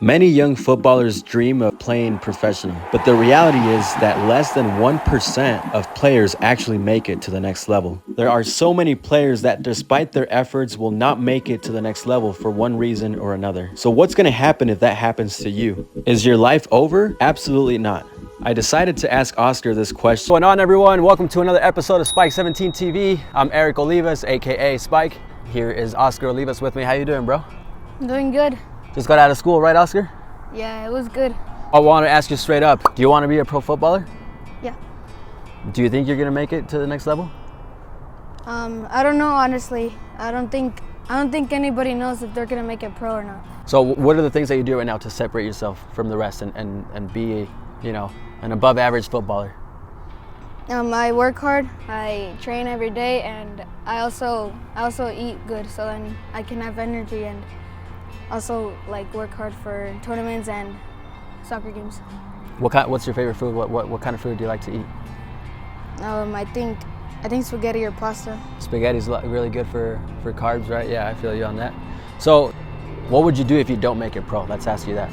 Many young footballers dream of playing professional, but the reality is that less than 1% of players actually make it to the next level. There are so many players that despite their efforts will not make it to the next level for one reason or another. So what's going to happen if that happens to you? Is your life over? Absolutely not. I decided to ask Oscar this question. What's going on, everyone? Welcome to another episode of Spike 17 TV. I'm Eric Olivas, aka Spike. Here is Oscar Olivas with me. How you doing, bro? I'm doing good. Just got out of school, right, Oscar? Yeah, it was good. I want to ask you straight up, do you want to be a pro footballer? Yeah. Do you think you're going to make it to the next level? I don't know, honestly. I don't think anybody knows if they're gonna make it pro or not. So what are the things that you do right now to separate yourself from the rest and be, an above average footballer? I work hard, I train every day, and I also eat good, so then I can have energy and also work hard for tournaments and soccer games. What's your favorite food? What kind of food do you like to eat? I think spaghetti or pasta. Spaghetti's really good for carbs, right? Yeah, I feel you on that. So what would you do if you don't make it pro? Let's ask you that.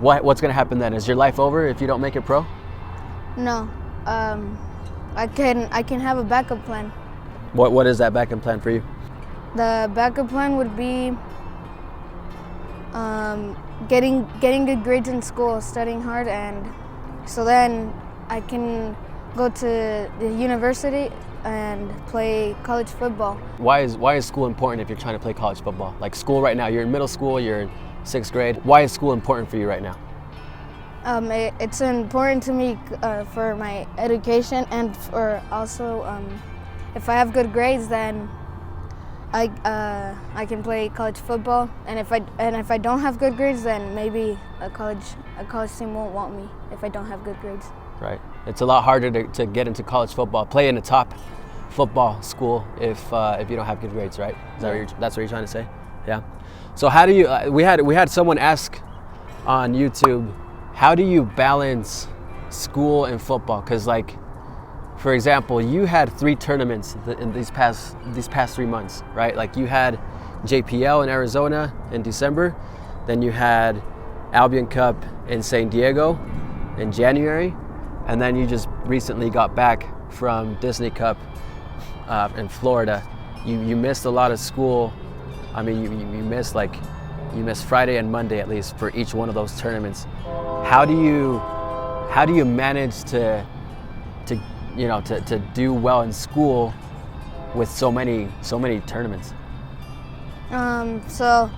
What's going to happen then? Is your life over if you don't make it pro? No. I can have a backup plan. What is that backup plan for you? The backup plan would be getting good grades in school, studying hard, and so then I can go to the university and play college football. Why is school important if you're trying to play college football? Like school right now, you're in middle school, you're in 6th grade. Why is school important for you right now? It's important to me for my education, and for also if I have good grades, then I can play college football, and if I don't have good grades, then maybe a college team won't want me if I don't have good grades. Right. It's a lot harder to get into college football, play in a top football school if you don't have good grades, right? That's what you're trying to say? Yeah. So how do you? We had someone ask on YouTube, how do you balance school and football? Because for example, you had 3 tournaments in these past 3 months, right? Like you had JPL in Arizona in December, then you had Albion Cup in San Diego in January, and then you just recently got back from Disney Cup in Florida. You missed a lot of school. I mean, you missed Friday and Monday at least for each one of those tournaments. How do you manage to do well in school with so many tournaments? So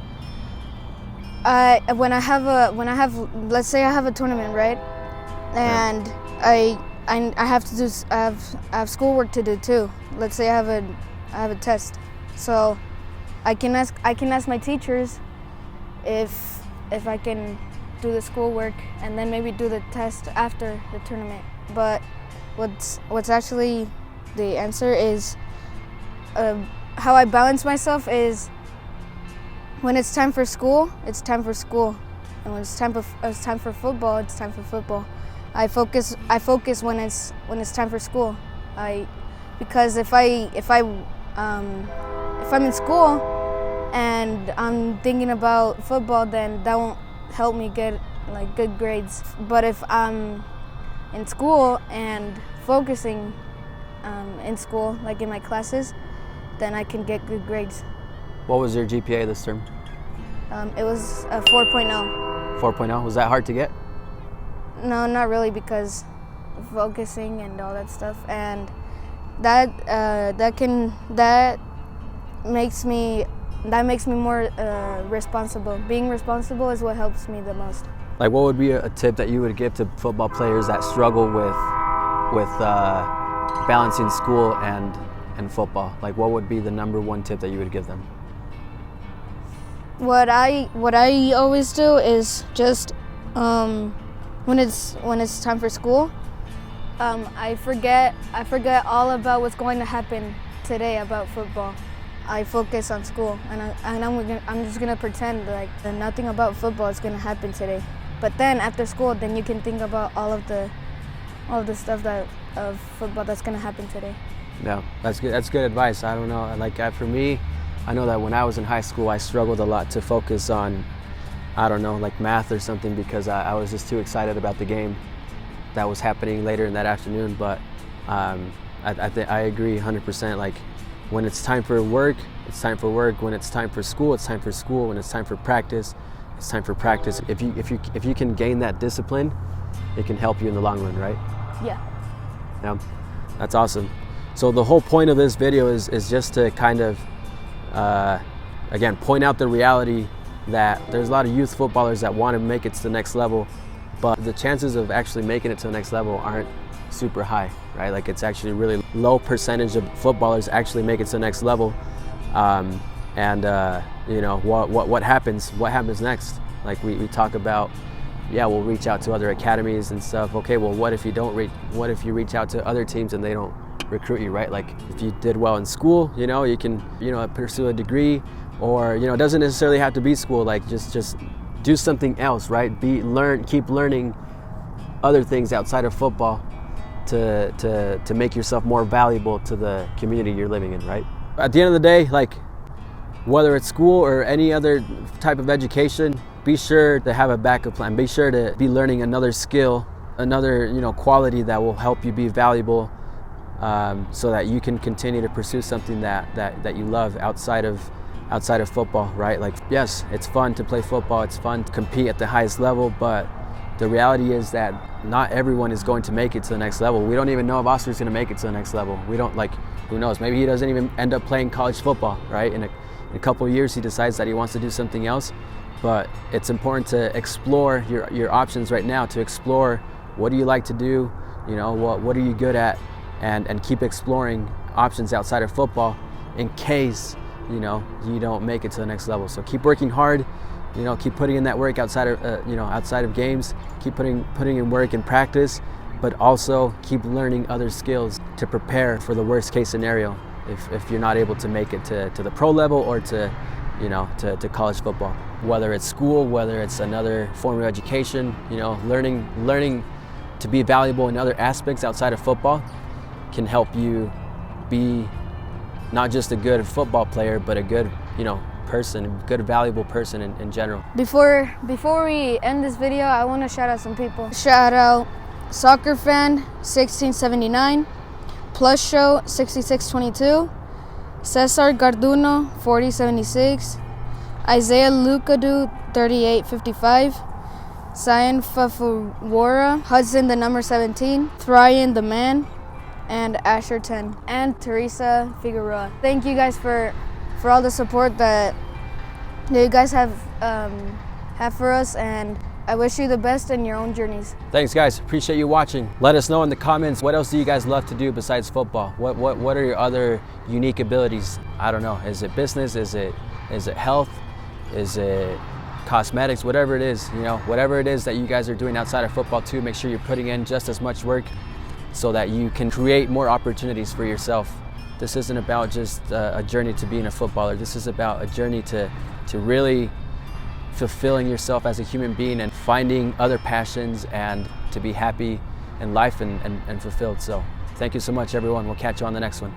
let's say I have a tournament, right? And I have schoolwork to do too. Let's say I have a test. So I can ask my teachers if I can do the schoolwork and then maybe do the test after the tournament. But what's actually the answer is how I balance myself is when it's time for school, it's time for school, and when it's time for football, it's time for football. I focus when it's time for school. Because if I'm in school and I'm thinking about football, then that won't help me get good grades. But if I'm in school and focusing in school, in my classes, then I can get good grades. What was your GPA this term? It was a 4.0. 4.0? Was that hard to get? No, not really, because of focusing and all that stuff, and that makes me more responsible. Being responsible is what helps me the most. What would be a tip that you would give to football players that struggle with balancing school and football? What would be the number one tip that you would give them? What I always do is just when it's time for school, I forget all about what's going to happen today about football. I focus on school, and I'm just gonna pretend that nothing about football is gonna happen today. But then after school, then you can think about all of the stuff of football that's gonna happen today. Yeah, that's good. That's good advice. I don't know. For me, I know that when I was in high school, I struggled a lot to focus on I don't know, like math or something, because I was just too excited about the game that was happening later in that afternoon. But I agree 100%. Like, when it's time for work, it's time for work. When it's time for school, it's time for school. When it's time for practice, it's time for practice. If you can gain that discipline, it can help you in the long run, right? Yeah. Yeah, that's awesome. So the whole point of this video is just to kind of, again, point out the reality that there's a lot of youth footballers that want to make it to the next level, but the chances of actually making it to the next level aren't super high, right? Like, it's actually really low percentage of footballers actually make it to the next level. You know, what happens next? Like, we talk about, yeah, we'll reach out to other academies and stuff. Okay, well, what if you reach out to other teams and they don't recruit you, right? Like, if you did well in school, you know, you can, you know, pursue a degree, or, you know, it doesn't necessarily have to be school. Like, just do something else, right? Keep learning other things outside of football to make yourself more valuable to the community you're living in, right? At the end of the day, like, whether it's school or any other type of education, be sure to have a backup plan. Be sure to be learning another skill, another, you know, quality that will help you be valuable, so that you can continue to pursue something that you love outside of football, right? Like, yes, it's fun to play football, it's fun to compete at the highest level, but the reality is that not everyone is going to make it to the next level. We don't even know if Oscar's going to make it to the next level. We don't, like, who knows? Maybe he doesn't even end up playing college football, right? In a couple of years, he decides that he wants to do something else. But it's important to explore your options right now, to explore what do you like to do, you know, what are you good at, and keep exploring options outside of football in case, you know, you don't make it to the next level. So keep working hard, you know, keep putting in that work outside of games, keep putting in work in practice, but also keep learning other skills to prepare for the worst case scenario if you're not able to make it to the pro level or to college football. Whether it's school, whether it's another form of education, you know, learning to be valuable in other aspects outside of football can help you be not just a good football player, but a good, you know, person, good, valuable person in general. Before we end this video, I want to shout out some people. Shout out Soccer Fan 1679, Plus Show 6622, Cesar Garduno 4076, Isaiah Lucadu 3855, Cyan Fafawara, Hudson the number 17, Thryan the man, and Asher 10, and Teresa Figueroa. Thank you guys for all the support that you guys have for us, and I wish you the best in your own journeys. Thanks, guys. Appreciate you watching. Let us know in the comments, what else do you guys love to do besides football? What are your other unique abilities? I don't know. Is it business? Is it health? Is it cosmetics? Whatever it is, you know, whatever it is that you guys are doing outside of football too, make sure you're putting in just as much work so that you can create more opportunities for yourself. This isn't about just a journey to being a footballer. This is about a journey to really fulfilling yourself as a human being and finding other passions and to be happy in life and fulfilled. So thank you so much, everyone. We'll catch you on the next one.